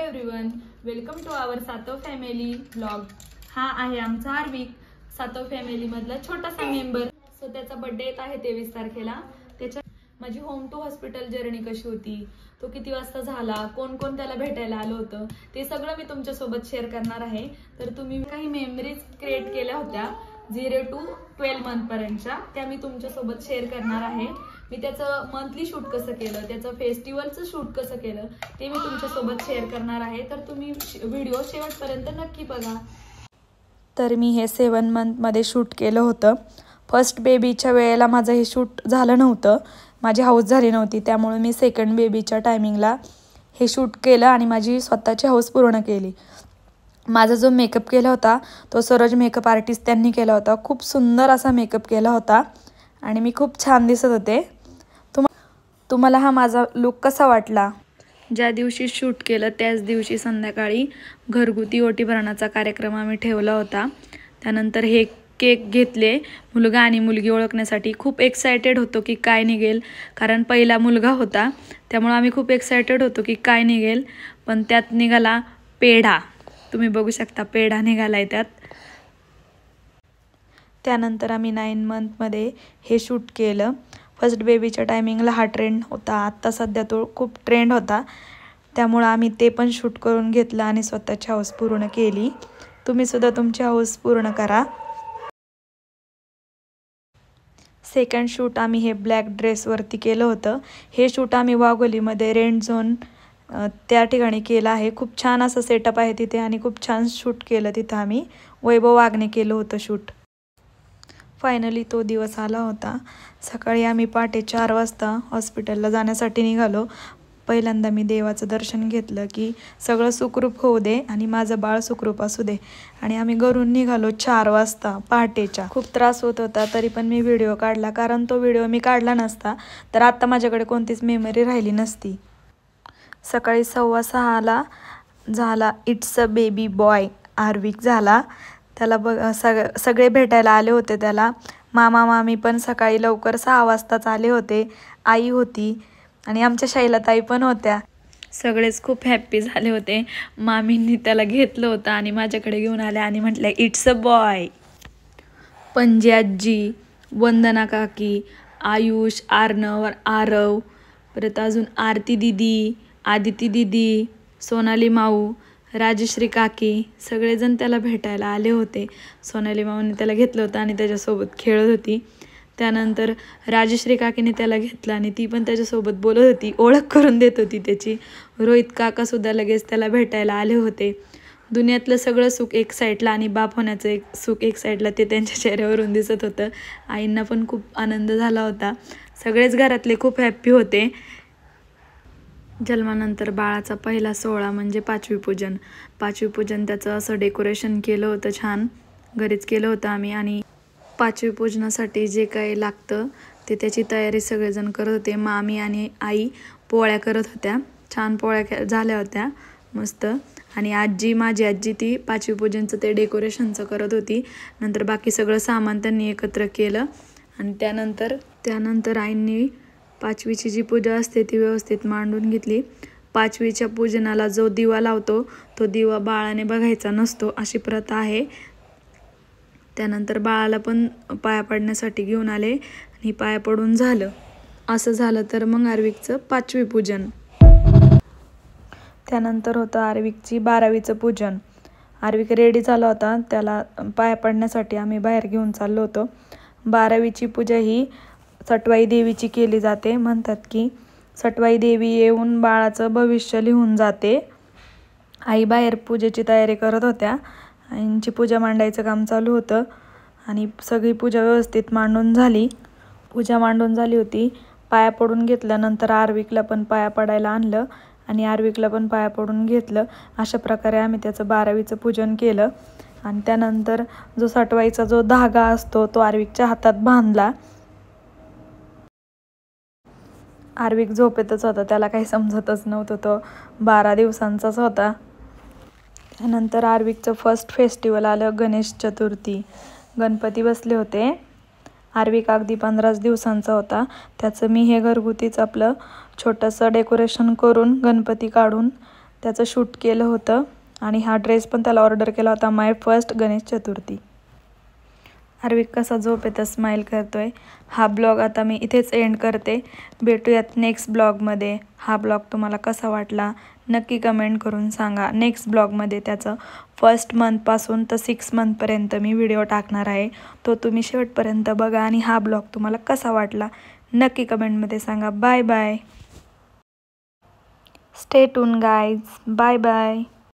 Everyone, welcome to our Satav family vlog. हा आहे आमचा आर्विक, सातव फॅमिली मधला छोटासा मेंबर। सो त्याचा बर्थडे येत आहे 23 तारखेला। त्याच्या माझी होम टू हॉस्पिटल जर्नी कशी होती, तो किती वाजता झाला, कोण कोण त्याला भेटायला आलं होतं, ते सगळं मी तुमच्या सोबत शेअर करणार आहे। तर तुम्ही काही मेमरीज क्रिएट केल्या होत्या 0 to 12 मंथ पर्यंतच्या, त्या मी तुमच्या सोबत शेअर करणार आहे। मी त्याचं मंथली शूट कसं केलं, त्याचं फेस्टिवलचं शूट कसं केलं, ते मी तुमच्या सोबत शेअर करणार आहे। तर तुम्ही व्हिडिओ शेवटपर्यंत नक्की बघा। तर मी हे 7 मंथ मध्ये शूट केलं होतं। फर्स्ट बेबीच्या वेळेला माझं हे शूट झालं नव्हतं, माझी हाऊस झाली नव्हती, त्यामुळे मी सेकंड बेबीच्या टायमिंगला हे शूट केलं आणि माझी स्वतःची हाऊस पूर्ण केली। माझा जो मेकअप केला होता तो सरोज मेकअप आर्टिस्ट त्यांनी केला होता। खूप सुंदर असा मेकअप केला होता आणि मी खूप छान दिसत होते। तुम्हाला हा माझा लुक कसा वाटला? ज्या दिवशी शूट केलं त्याच दिवशी संध्याकाळी घरगुती ओटी भरण्याचा कार्यक्रम आम्ही ठेवला होता। त्यानंतर हे केक घेतले मुलगा आणि मुलगी ओळखण्यासाठी। खूप एक्साइटेड होतो की काय निघेल, कारण पहिला मुलगा होता, त्यामुळे आम्ही खूप एक्साइटेड होतो की काय निघेल। पण त्यात निघाला पेढा। तुम्ही बघू शकता पेढा निघालाय त्यात। त्यानंतर आम्ही 9 मंथ मध्ये हे शूट केलं। फर्स्ट बेबीच्या टायमिंगला हा ट्रेंड होता, आता सध्या तो खूप ट्रेंड होता, त्यामुळे आम्ही ते पण शूट करून घेतलं आणि स्वतःची हाऊस पूर्ण केली। तुम्ही सुद्धा तुमची हाऊस पूर्ण करा। सेकंड शूट आम्ही हे ब्लॅक ड्रेसवरती केलं होतं। हे शूट आम्ही वाघोलीमध्ये रेंट झोन त्या ठिकाणी केलं आहे। खूप छान असं सेटअप आहे तिथे आणि खूप छान शूट केलं तिथं आम्ही। वैभव वाघने केलं होतं शूट। फायनली तो दिवस आला होता। सकाळी आम्ही पहाटे 4 वाजता हॉस्पिटलला जाण्यासाठी निघालो। पहिल्यांदा मी देवाचं दर्शन घेतलं की सगळं सुखरूप होऊ दे आणि माझं बाळ सुखरूप असू दे, आणि आम्ही घरून निघालो 4 वाजता पहाटेच्या। खूप त्रास होत होता तरी पण मी व्हिडिओ काढला, कारण तो व्हिडिओ मी काढला नसता तर आता माझ्याकडे कोणतीच मेमरी राहिली नसती। सकाळी 6:15ला झाला it's a baby boy Arvik झाला। त्याला सगळे भेटायला आले होते त्याला। मामा मामी पण सकाळी लवकर 6 वाजताच आले होते। आई होती आणि आमच्या शैलाताई पण होत्या। सगळेच खूप हॅप्पी झाले होते। मामींनी त्याला घेतलं होतं आणि माझ्याकडे घेऊन आल्या आणि म्हटलं इट्स अ बॉय। पंजी आजी, वंदना काकी, आयुष, आर्नव, आरव, परत अजून आरती दीदी, आदिती दीदी, सोनाली माऊ, राजश्री काकी, सगळेजण त्याला भेटायला आले होते। सोनाली माऊने त्याला घेतलं होतं आणि त्याच्यासोबत खेळत होती। त्यानंतर राजश्री काकीने त्याला घेतलं आणि ती पण त्याच्यासोबत बोलत होती, ओळख करून देत होती त्याची। रोहित काकासुद्धा लगेच त्याला भेटायला आले होते। दुनियातलं सगळं सुख एक साईडला आणि बाप होण्याचं एक सुख एक साईडला, ते त्यांच्या चेहऱ्यावरून दिसत होतं। आईंना पण खूप आनंद झाला होता। सगळेच घरातले खूप हॅप्पी होते। जन्मानंतर बाळाचा पहिला सोहळा म्हणजे 5वी पूजन। 5वी पूजन त्याचं असं डेकोरेशन केलं होतं, छान घरीच केलं होतं आम्ही। आणि 5वी पूजनासाठी जे काही लागतं ते त्याची तयारी सगळेजण करत होते। मामी आणि आई पोळ्या करत होत्या, छान पोळ्या झाल्या होत्या मस्त। आणि आजी, माझी आजी, ती 5वी पूजनचं ते डेकोरेशनचं करत होती। नंतर बाकी सगळं सामान त्यांनी एकत्र केलं आणि त्यानंतर आईंनी 5वीची जी पूजा असते ती व्यवस्थित मांडून घेतली। 5वीच्या पूजनाला जो दिवा लावतो तो दिवा बाळाने बघायचा नसतो, अशी प्रथा आहे। त्यानंतर बाळाला पण पाया पडण्यासाठी घेऊन आले आणि पाया पडून झालं। असं झालं तर मग आर्विकचं 5वी पूजन। त्यानंतर होतं आर्विकची 12वीचं पूजन। आर्विक रेडी झाला होता, त्याला पाया पडण्यासाठी आम्ही बाहेर घेऊन चाललो होतो। 12वीची पूजा ही सटवाई देवीची केली जाते। म्हणतात की सटवाई देवी येऊन बाळाचं भविष्य लिहून जाते। आई बाहेर पूजेची तयारी करत होत्या, आईंची पूजा मांडायचं काम चालू होतं आणि सगळी पूजा व्यवस्थित मांडून झाली। पूजा मांडून झाली होती, पाया पडून घेतल्यानंतर आर्विकला पण पाया पडायला आणलं आणि आर्विकला पण पाया पडून घेतलं। अशा प्रकारे आम्ही त्याचं 12वीचं पूजन केलं आणि त्यानंतर जो सटवाईचा जो धागा असतो तो आर्विकच्या हातात बांधला। आर्विक झोपेतच होता, त्याला काही समजतच नव्हतं, तो 12 दिवसांचाच होता। त्यानंतर आर्विकचं फर्स्ट फेस्टिवल आलं गणेश चतुर्थी। गणपती बसले होते। आर्विक अगदी 15 दिवसांचा होता। त्याचं मी हे घरगुतीच आपलं छोटंसं डेकोरेशन करून गणपती काढून त्याचं शूट केलं होतं आणि हा ड्रेस पण त्याला ऑर्डर केला होता माय फर्स्ट गणेश चतुर्थी. आर्विक कसा झोपेतच स्माईल करतोय. हा ब्लॉग आता मी इथेच एंड करते. भेटूयात नेक्स्ट ब्लॉगमध्ये. हा ब्लॉग तुम्हाला कसा वाटला नक्की कमेंट करून सांगा. नेक्स्ट ब्लॉगमध्ये त्याचं 1st मंथपासून तर 6 मंथपर्यंत मी व्हिडिओ टाकणार आहे. तो तुम्ही शेवटपर्यंत बघा आणि हा ब्लॉग तुम्हाला कसा वाटला नक्की कमेंटमध्ये सांगा. Bye bye. Stay tune guys. Bye bye.